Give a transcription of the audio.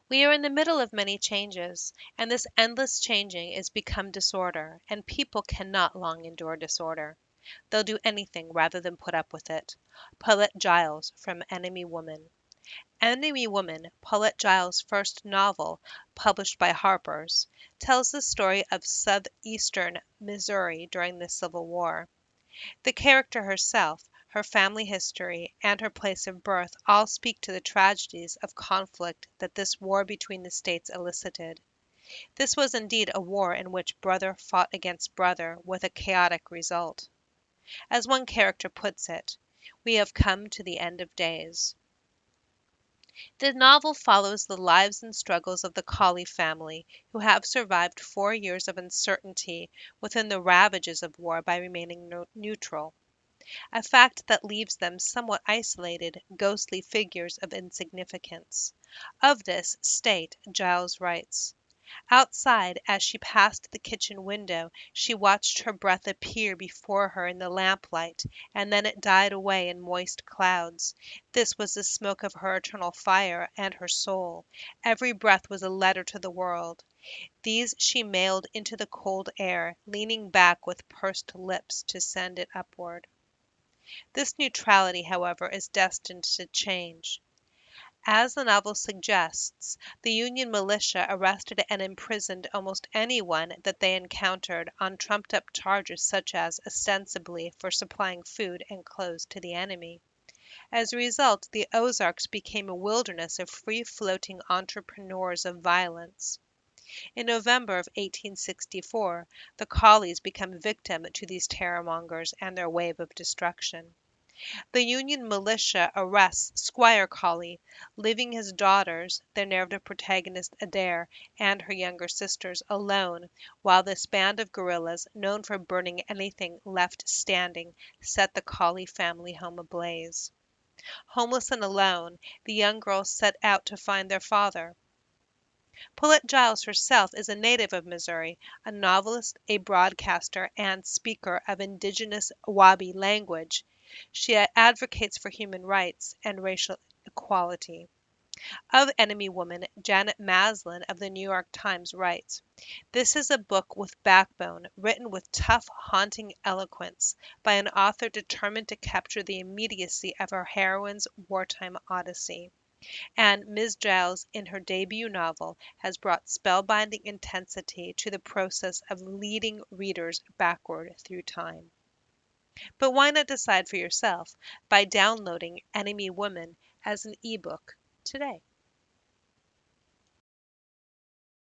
We are in the middle of many changes, and this endless changing is become disorder, and people cannot long endure disorder. They'll do anything rather than put up with it. Paulette Giles from Enemy Woman. Enemy Woman, Paulette Giles' first novel, published by Harper's, tells the story of southeastern Missouri during the Civil War. The character herself, her family history, and her place of birth all speak to the tragedies of conflict that this war between the states elicited. This was indeed a war in which brother fought against brother with a chaotic result. As one character puts it, "We have come to the end of days." The novel follows the lives and struggles of the Colley family, who have survived 4 years of uncertainty within the ravages of war by remaining neutral, a fact that leaves them somewhat isolated, ghostly figures of insignificance. Of this state Giles writes: "Outside, as she passed the kitchen window, she watched her breath appear before her in the lamplight, and then it died away in moist clouds. This was the smoke of her eternal fire and her soul. Every breath was a letter to the world. These she mailed into the cold air, leaning back with pursed lips to send it upward." This neutrality, however, is destined to change. As the novel suggests, the Union militia arrested and imprisoned almost anyone that they encountered on trumped-up charges such as, ostensibly, for supplying food and clothes to the enemy. As a result, the Ozarks became a wilderness of free-floating entrepreneurs of violence. In November of 1864, the Colleys become victim to these terror-mongers and their wave of destruction. The Union militia arrests Squire Colley, leaving his daughters, their narrative protagonist Adair, and her younger sisters alone, while this band of guerrillas, known for burning anything left standing, set the Colley family home ablaze. Homeless and alone, the young girls set out to find their father. Paulette Giles herself is a native of Missouri, a novelist, a broadcaster, and speaker of indigenous Wabi language. She advocates for human rights and racial equality. Of Enemy Woman, Janet Maslin of the New York Times writes, "This is a book with backbone, written with tough, haunting eloquence by an author determined to capture the immediacy of her heroine's wartime odyssey." And Ms. Giles, in her debut novel, has brought spellbinding intensity to the process of leading readers backward through time. But why not decide for yourself by downloading Enemy Woman as an ebook today?